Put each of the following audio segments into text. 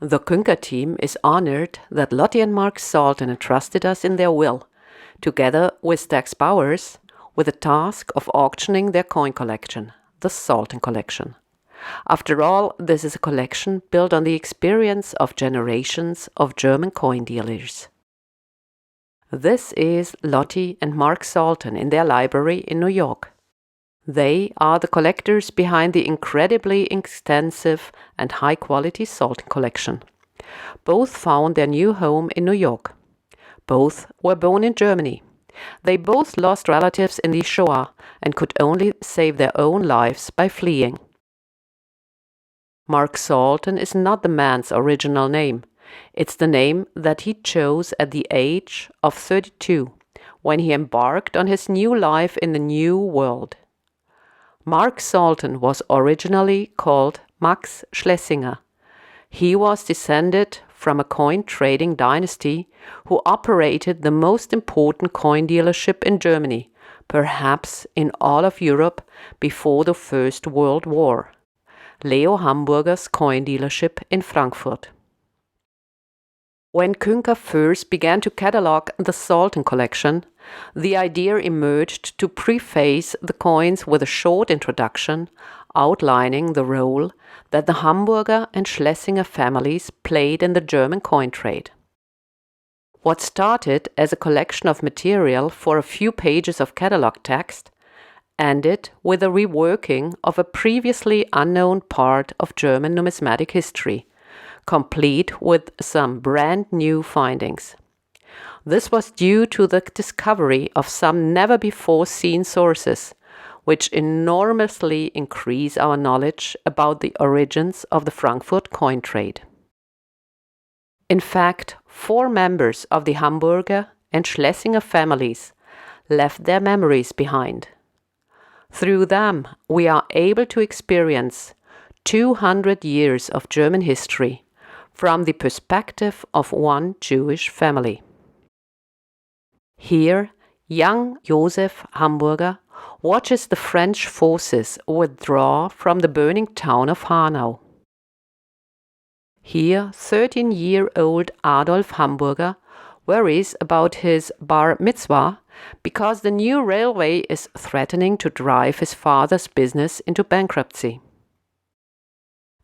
The Künker team is honored that Lotte and Mark Salton entrusted us in their will, together with Stax Bowers, with the task of auctioning their coin collection, the Salton collection. After all, this is a collection built on the experience of generations of German coin dealers. This is Lotte and Mark Salton in their library in New York. They are the collectors behind the incredibly extensive and high-quality Salton collection. Both found their new home in New York. Both were born in Germany. They both lost relatives in the Shoah and could only save their own lives by fleeing. Mark Salton is not the man's original name. It's the name that he chose at the age of 32, when he embarked on his new life in the new world. Mark Salton was originally called Max Schlesinger. He was descended from a coin trading dynasty who operated the most important coin dealership in Germany, perhaps in all of Europe before the First World War, Leo Hamburger's coin dealership in Frankfurt. When Künker first began to catalog the Salton collection, the idea emerged to preface the coins with a short introduction outlining the role that the Hamburger and Schlesinger families played in the German coin trade. What started as a collection of material for a few pages of catalog text ended with a reworking of a previously unknown part of German numismatic history, complete with some brand new findings. This was due to the discovery of some never-before-seen sources, which enormously increase our knowledge about the origins of the Frankfurt coin trade. In fact, 4 members of the Hamburger and Schlesinger families left their memories behind. Through them, we are able to experience 200 years of German history from the perspective of one Jewish family. Here, young Josef Hamburger watches the French forces withdraw from the burning town of Hanau. Here, 13-year-old Adolf Hamburger worries about his bar mitzvah because the new railway is threatening to drive his father's business into bankruptcy.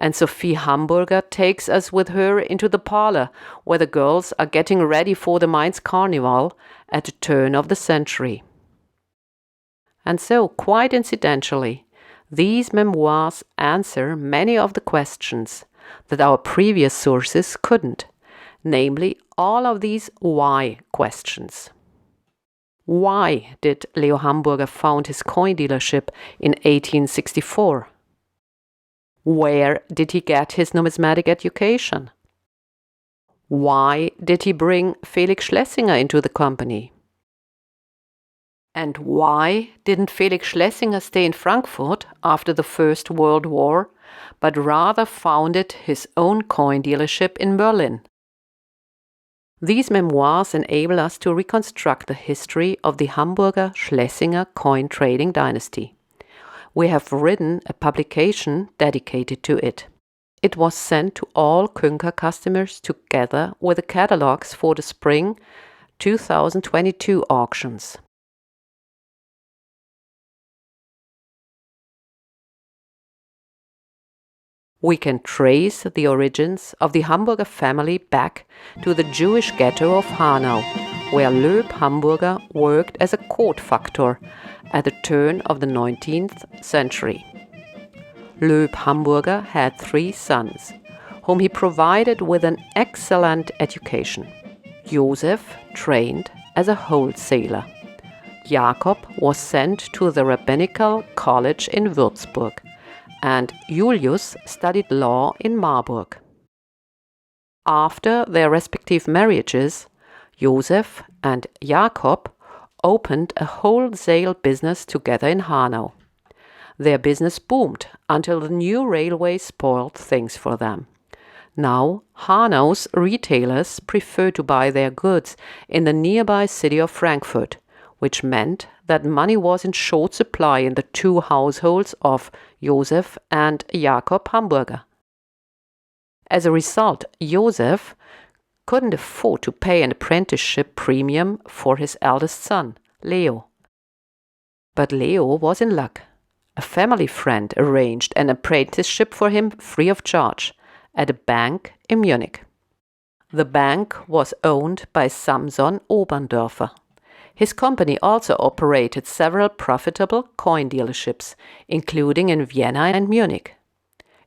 And Sophie Hamburger takes us with her into the parlor where the girls are getting ready for the Mainz Carnival at the turn of the century. And so, quite incidentally, these memoirs answer many of the questions that our previous sources couldn't, namely all of these why questions. Why did Leo Hamburger found his coin dealership in 1864? Where did he get his numismatic education? Why did he bring Felix Schlesinger into the company? And why didn't Felix Schlesinger stay in Frankfurt after the First World War, but rather founded his own coin dealership in Berlin? These memoirs enable us to reconstruct the history of the Hamburger Schlesinger coin trading dynasty. We have written a publication dedicated to it. It was sent to all Künker customers together with the catalogs for the spring 2022 auctions. We can trace the origins of the Hamburger family back to the Jewish ghetto of Hanau, where Loeb Hamburger worked as a court factor at the turn of the 19th century. Loeb Hamburger had 3 sons, whom he provided with an excellent education. Josef trained as a wholesaler. Jakob was sent to the rabbinical college in Würzburg, and Julius studied law in Marburg. After their respective marriages, Josef and Jakob opened a wholesale business together in Hanau. Their business boomed until the new railway spoiled things for them. Now, Hanau's retailers prefer to buy their goods in the nearby city of Frankfurt, which meant that money was in short supply in the 2 households of Josef and Jakob Hamburger. As a result, Joseph couldn't afford to pay an apprenticeship premium for his eldest son, Leo. But Leo was in luck. A family friend arranged an apprenticeship for him free of charge at a bank in Munich. The bank was owned by Samson Oberndorfer. His company also operated several profitable coin dealerships, including in Vienna and Munich.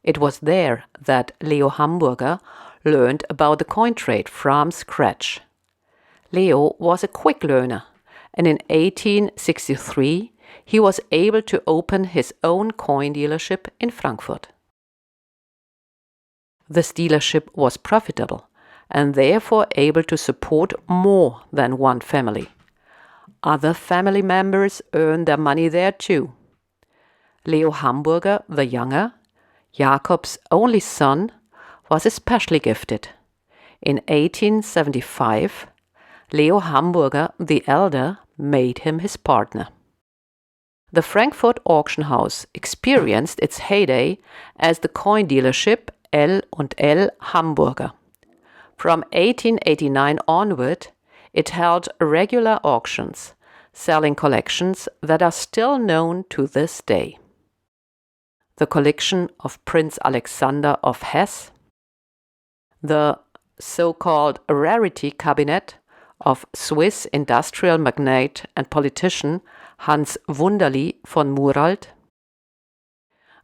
It was there that Leo Hamburger learned about the coin trade from scratch. Leo was a quick learner, and in 1863 he was able to open his own coin dealership in Frankfurt. This dealership was profitable and therefore able to support more than one family. Other family members earned their money there too. Leo Hamburger the younger, Jakob's only son, was especially gifted. In 1875, Leo Hamburger the elder made him his partner. The Frankfurt auction house experienced its heyday as the coin dealership L&L Hamburger. From 1889 onward, it held regular auctions, selling collections that are still known to this day. The collection of Prince Alexander of Hesse, the so-called rarity cabinet of Swiss industrial magnate and politician Hans Wunderli von Muralt,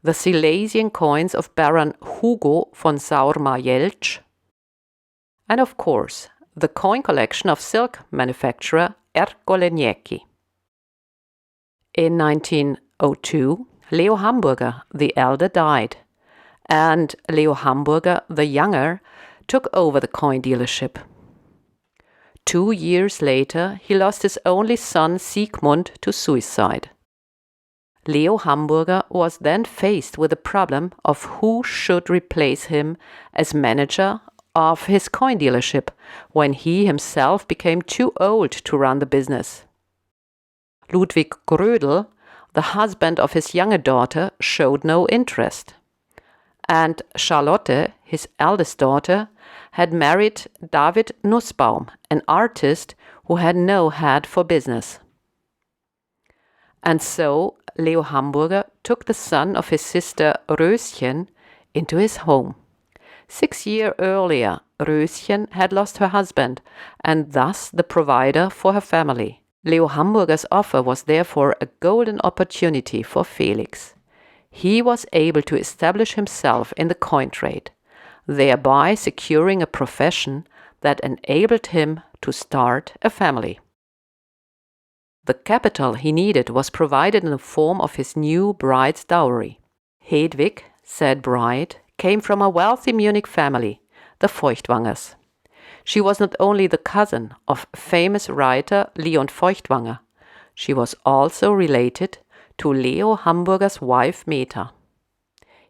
the Silesian coins of Baron Hugo von Saur-Majelc, and of course, the coin collection of silk manufacturer Ercoleniecki. In 1902, Leo Hamburger the elder died, and Leo Hamburger the younger took over the coin dealership. 2 years later, he lost his only son Siegmund to suicide. Leo Hamburger was then faced with the problem of who should replace him as manager of his coin dealership when he himself became too old to run the business. Ludwig Grödel, the husband of his younger daughter, showed no interest. And Charlotte, his eldest daughter, had married David Nussbaum, an artist who had no head for business. And so Leo Hamburger took the son of his sister Röschen into his home. 6 years earlier, Röschen had lost her husband and thus the provider for her family. Leo Hamburger's offer was therefore a golden opportunity for Felix. He was able to establish himself in the coin trade, thereby securing a profession that enabled him to start a family. The capital he needed was provided in the form of his new bride's dowry. Hedwig, said bride, came from a wealthy Munich family, the Feuchtwangers. She was not only the cousin of famous writer Leon Feuchtwanger, she was also related to Leo Hamburger's wife Meta.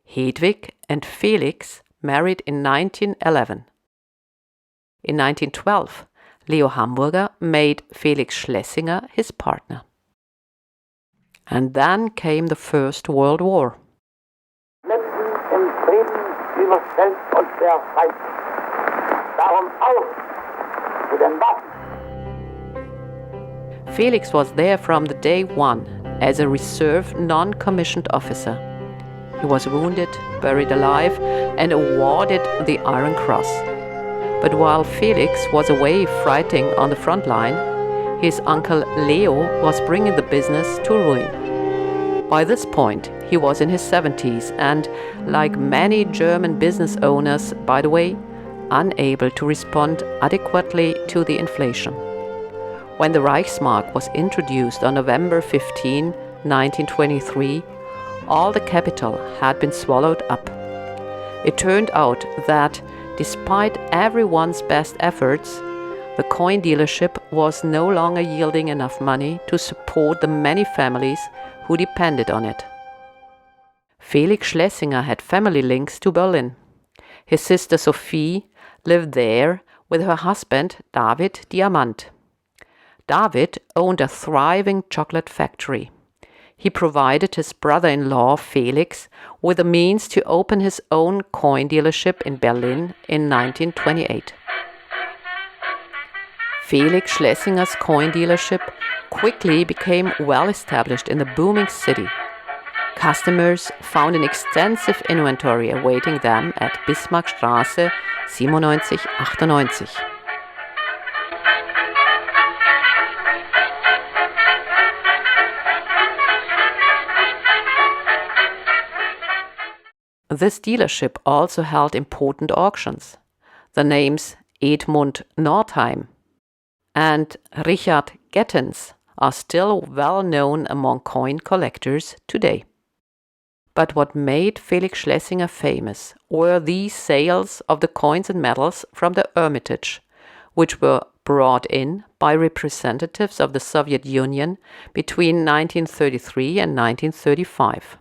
Hedwig and Felix married in 1911. In 1912, Leo Hamburger made Felix Schlesinger his partner. And then came the First World War. Mitten im Frieden überfällt uns der Feind. Darum auf zu den Waffen. Felix was there from the day one as a reserve non-commissioned officer. He was wounded, buried alive, and awarded the Iron Cross. But while Felix was away fighting on the front line, his uncle Leo was bringing the business to ruin. By this point, he was in his 70s and, like many German business owners, by the way, unable to respond adequately to the inflation. When the Reichsmark was introduced on November 15, 1923, all the capital had been swallowed up. It turned out that, despite everyone's best efforts, the coin dealership was no longer yielding enough money to support the many families who depended on it. Felix Schlesinger had family links to Berlin. His sister Sophie lived there with her husband David Diamant. David owned a thriving chocolate factory. He provided his brother-in-law Felix with the means to open his own coin dealership in Berlin in 1928. Felix Schlesinger's coin dealership quickly became well established in the booming city. Customers found an extensive inventory awaiting them at Bismarckstraße 9798. This dealership also held important auctions. The names Edmund Nordheim and Richard Gettens are still well known among coin collectors today. But what made Felix Schlesinger famous were these sales of the coins and medals from the Hermitage, which were brought in by representatives of the Soviet Union between 1933 and 1935.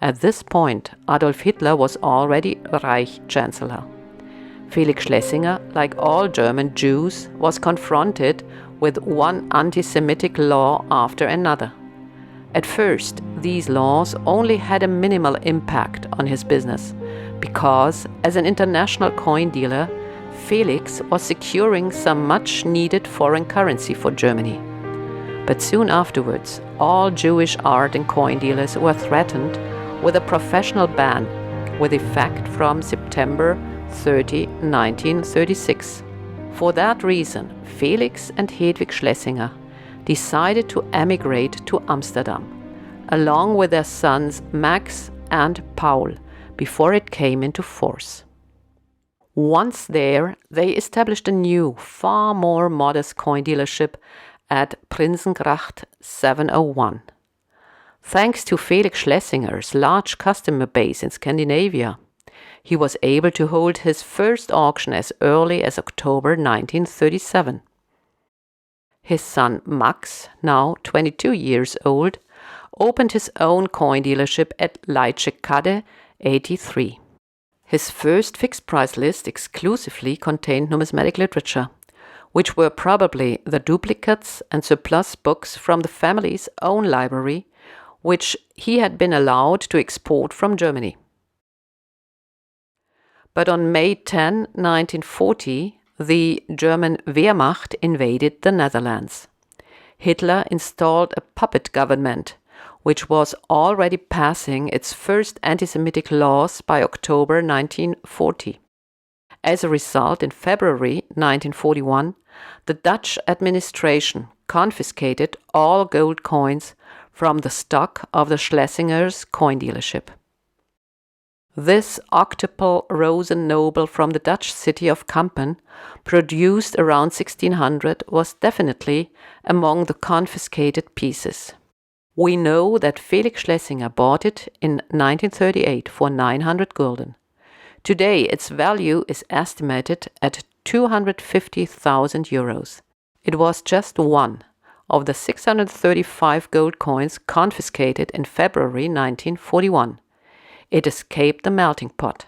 At this point, Adolf Hitler was already Reich Chancellor. Felix Schlesinger, like all German Jews, was confronted with one anti-Semitic law after another. At first, these laws only had a minimal impact on his business, because as an international coin dealer, Felix was securing some much-needed foreign currency for Germany. But soon afterwards, all Jewish art and coin dealers were threatened with a professional ban, with effect from September 30, 1936. For that reason, Felix and Hedwig Schlesinger decided to emigrate to Amsterdam, along with their sons Max and Paul, before it came into force. Once there, they established a new, far more modest coin dealership at Prinsengracht 701. Thanks to Felix Schlesinger's large customer base in Scandinavia, he was able to hold his first auction as early as October 1937. His son Max, now 22 years old, opened his own coin dealership at Leitschekade 83. His first fixed-price list exclusively contained numismatic literature, which were probably the duplicates and surplus books from the family's own library, which he had been allowed to export from Germany. But on May 10, 1940, the German Wehrmacht invaded the Netherlands. Hitler installed a puppet government, which was already passing its first anti-Semitic laws by October 1940. As a result, in February 1941, the Dutch administration confiscated all gold coins from the stock of the Schlesinger's coin dealership. This octuple Rosen noble from the Dutch city of Kampen, produced around 1600, was definitely among the confiscated pieces. We know that Felix Schlesinger bought it in 1938 for 900 gulden. Today its value is estimated at 250,000 euros. It was just one of the 635 gold coins confiscated in February 1941. It escaped the melting pot.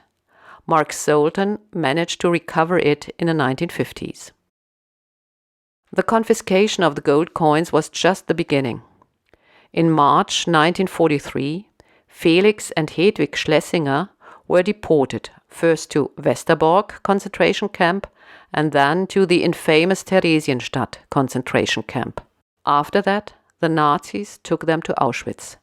Mark Salton managed to recover it in the 1950s. The confiscation of the gold coins was just the beginning. In March 1943, Felix and Hedwig Schlesinger were deported, first to Westerbork concentration camp and then to the infamous Theresienstadt concentration camp. After that, the Nazis took them to Auschwitz,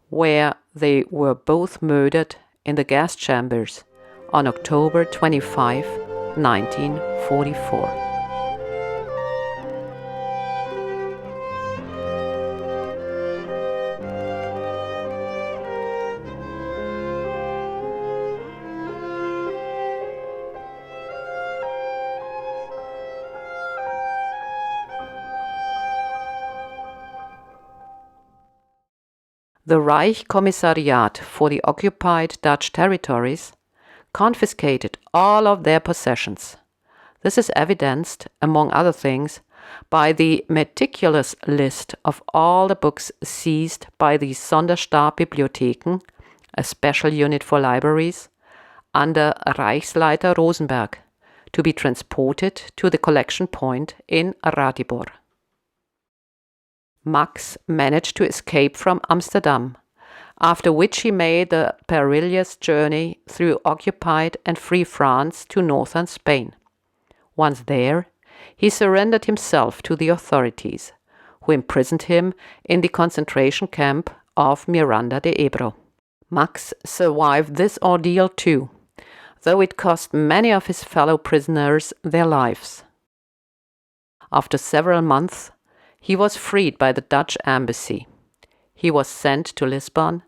where they were both murdered in the gas chambers on October 25, 1944. The Reich Commissariat for the occupied Dutch territories confiscated all of their possessions. This is evidenced, among other things, by the meticulous list of all the books seized by the Sonderstabbibliotheken, a special unit for libraries, under Reichsleiter Rosenberg, to be transported to the collection point in Ratibor. Max managed to escape from Amsterdam, after which he made the perilous journey through occupied and free France to northern Spain. Once there, he surrendered himself to the authorities, who imprisoned him in the concentration camp of Miranda de Ebro. Max survived this ordeal too, though it cost many of his fellow prisoners their lives. After several months, he was freed by the Dutch embassy. He was sent to Lisbon,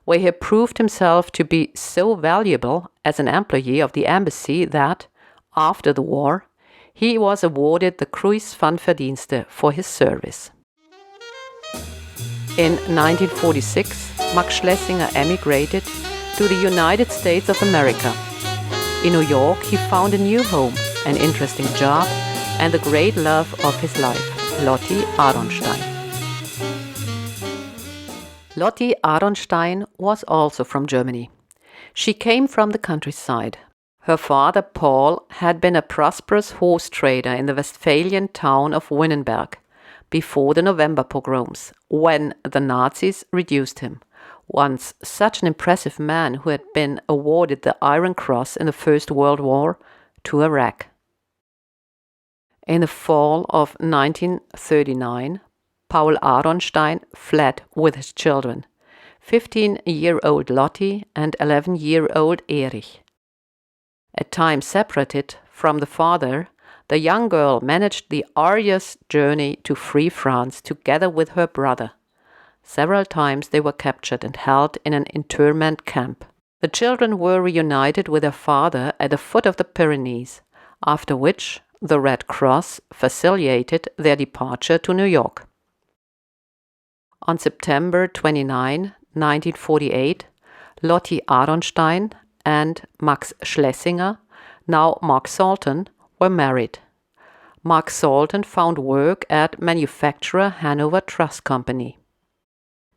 where he proved himself to be so valuable as an employee of the embassy that, after the war, he was awarded the Kruis van Verdienste for his service. In 1946, Max Schlesinger emigrated to the United States of America. In New York, he found a new home, an interesting job, and the great love of his life, Lotti Aronstein. Lotti Aronstein was also from Germany. She came from the countryside. Her father, Paul, had been a prosperous horse trader in the Westphalian town of Wünnenberg before the November pogroms, when the Nazis reduced him, once such an impressive man who had been awarded the Iron Cross in the First World War, to a wreck. In the fall of 1939, Paul Aronstein fled with his children, 15-year-old Lotti and 11-year-old Erich. At times separated from the father, the young girl managed the arduous journey to free France together with her brother. Several times they were captured and held in an internment camp. The children were reunited with their father at the foot of the Pyrenees, after which the Red Cross facilitated their departure to New York. On September 29, 1948, Lotti Aronstein and Max Schlesinger, now Mark Salton, were married. Mark Salton found work at manufacturer Hanover Trust Company.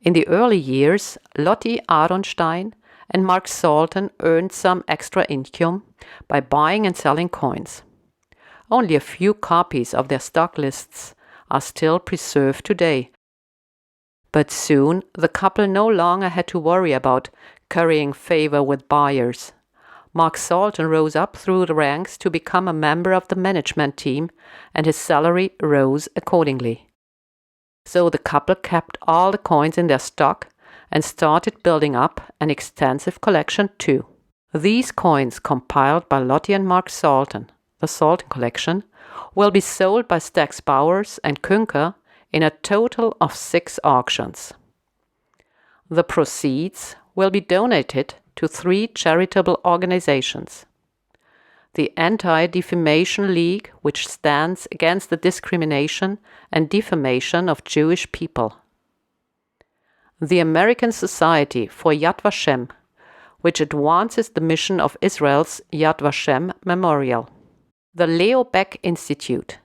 In the early years, Lotti Aronstein and Mark Salton earned some extra income by buying and selling coins. Only a few copies of their stock lists are still preserved today. But soon the couple no longer had to worry about currying favor with buyers. Mark Salton rose up through the ranks to become a member of the management team, and his salary rose accordingly. So the couple kept all the coins in their stock and started building up an extensive collection too. These coins, compiled by Lotti and Mark Salton, the Salton collection, will be sold by Stax Bowers and Künker in a total of 6 auctions. The proceeds will be donated to 3 charitable organizations: the Anti-Defamation League, which stands against the discrimination and defamation of Jewish people; the American Society for Yad Vashem, which advances the mission of Israel's Yad Vashem Memorial; the Leo Baeck Institute,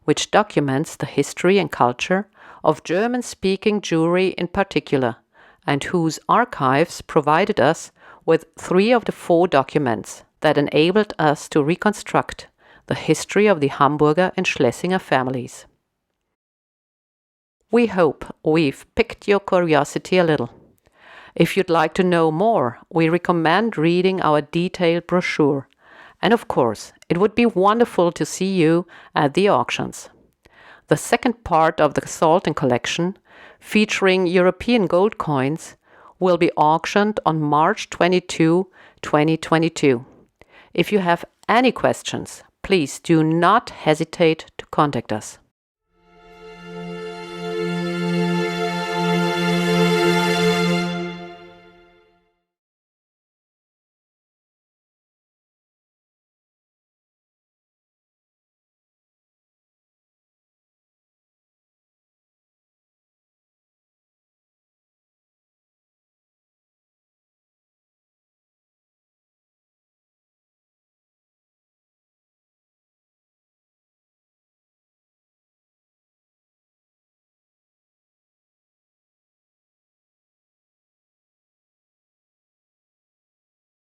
which documents the history and culture of German-speaking Jewry in particular, and whose archives provided us with 3 of the 4 documents that enabled us to reconstruct the history of the Hamburger and Schlesinger families. We hope we've piqued your curiosity a little. If you'd like to know more, we recommend reading our detailed brochure. And of course, it would be wonderful to see you at the auctions. The second part of the Salton collection, featuring European gold coins, will be auctioned on March 22, 2022. If you have any questions, please do not hesitate to contact us.